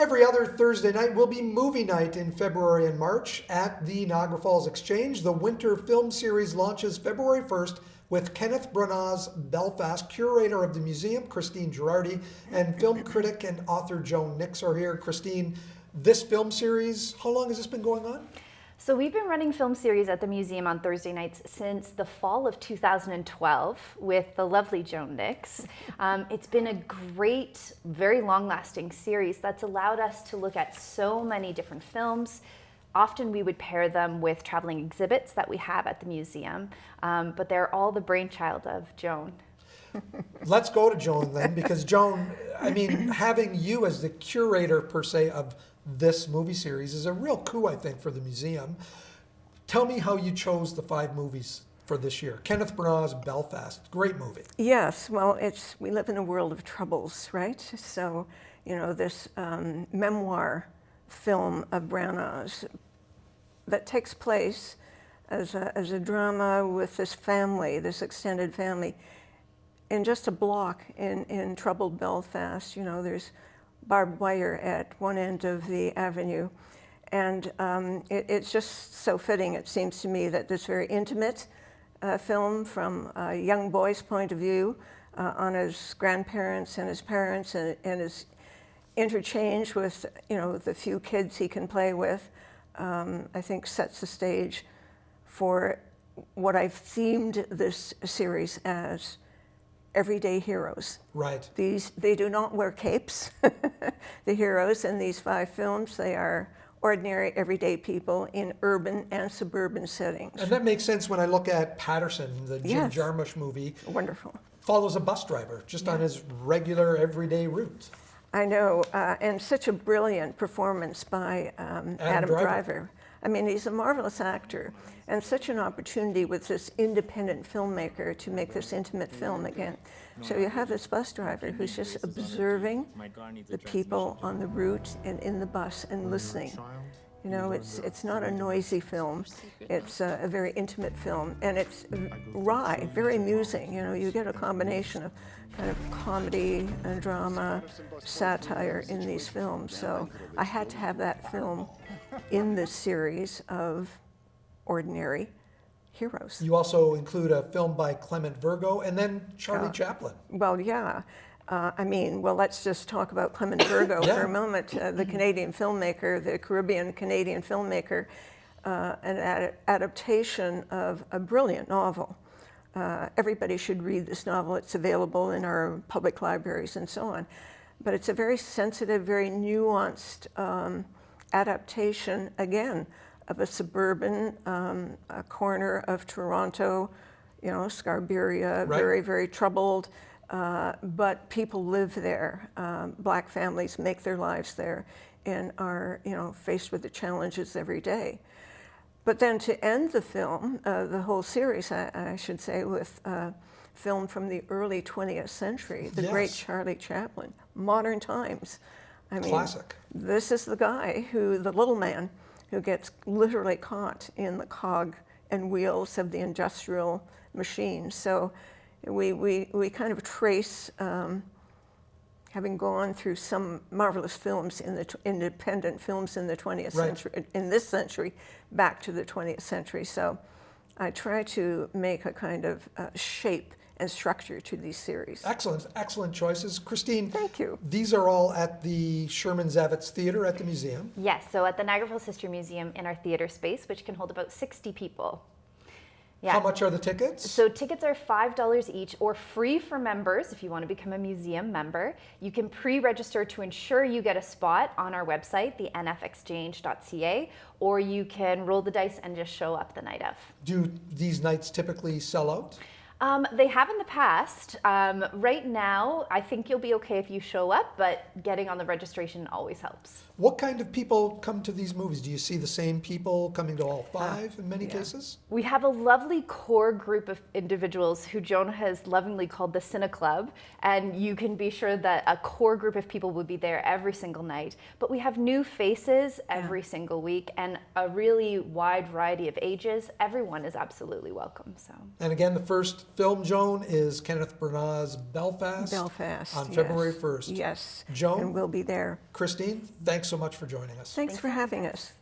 Every other Thursday night will be movie night in February and March at the Niagara Falls Exchange. The winter film series launches February 1st with Kenneth Branagh's Belfast. Curator of the museum, Christine Girardi, and film critic and author Joan Nicks are here. Christine, this film series, how long has this been going on? So we've been running film series at the museum on Thursday nights since the fall of 2012 with the lovely Joan Nicks. It's been a great, very long-lasting series that's allowed us to look at so many different films. Often we would pair them with traveling exhibits that we have at the museum, but they're all the brainchild of Joan. Let's go to Joan then, because Joan, I mean, having you as the curator per se of this movie series is a real coup, I think, for the museum. Tell me how you chose the 5 movies for this year. Kenneth Branagh's Belfast, great movie. Yes, well, we live in a world of troubles, right? So, you know, this memoir film of Branagh's that takes place as a drama with this family, this extended family, in just a block in troubled Belfast. You know, there's barbed wire at one end of the avenue. And it's just so fitting, it seems to me, that this very intimate film from a young boy's point of view on his grandparents and his parents and his interchange with, you know, the few kids he can play with, I think sets the stage for what I've themed this series as everyday heroes. Right. They do not wear capes. The heroes in these 5 films, they are ordinary, everyday people in urban and suburban settings. And that makes sense when I look at Patterson, the Jim Jarmusch movie. Wonderful. Follows a bus driver just on his regular, everyday route. I know, and such a brilliant performance by Adam Driver. I mean, he's a marvelous actor, and such an opportunity with this independent filmmaker to make this intimate film again. So you have this bus driver who's just observing the people on the route and in the bus and listening. You know, it's not a noisy film. It's a very intimate film, and it's wry, very amusing. You know, you get a combination of kind of comedy and drama, satire in these films. So I had to have that film in this series of ordinary heroes. You also include a film by Clement Virgo and then Charlie Chaplin. Well, yeah. I mean, well, let's just talk about Clement Virgo for a moment. The Canadian filmmaker, the Caribbean Canadian filmmaker, an adaptation of a brilliant novel. Everybody should read this novel. It's available in our public libraries and so on. But it's a very sensitive, very nuanced adaptation, again, of a suburban corner of Toronto, you know, Scarberia, very, very troubled. But people live there. Black families make their lives there and are, you know, faced with the challenges every day. But then to end the film, the whole series, I should say, with a film from the early 20th century, the great Charlie Chaplin, Modern Times. I mean, classic. This is the guy the little man, who gets literally caught in the cog and wheels of the industrial machine. So we kind of trace, having gone through some marvelous films in the independent films in the 20th century, in this century, back to the 20th century. So I try to make a kind of shape and structure to these series. Excellent, excellent choices. Christine, thank you. These are all at the Sherman Zavitz Theatre at the museum. Yes, so at the Niagara Falls History Museum in our theatre space, which can hold about 60 people. Yeah. How much are the tickets? So tickets are $5 each, or free for members if you want to become a museum member. You can pre-register to ensure you get a spot on our website, the nfexchange.ca, or you can roll the dice and just show up the night of. Do these nights typically sell out? They have in the past. Right now, I think you'll be okay if you show up, but getting on the registration always helps. What kind of people come to these movies? Do you see the same people coming to all 5 in many cases? We have a lovely core group of individuals who Joan has lovingly called the Cine Club, and you can be sure that a core group of people will be there every single night. But we have new faces every single week and a really wide variety of ages. Everyone is absolutely welcome. So. And again, the first film, Joan, is Kenneth Branagh's Belfast. Belfast. On yes. February 1st. Yes. Joan? And we'll be there. Christine, thanks so much for joining us. Thanks for having us.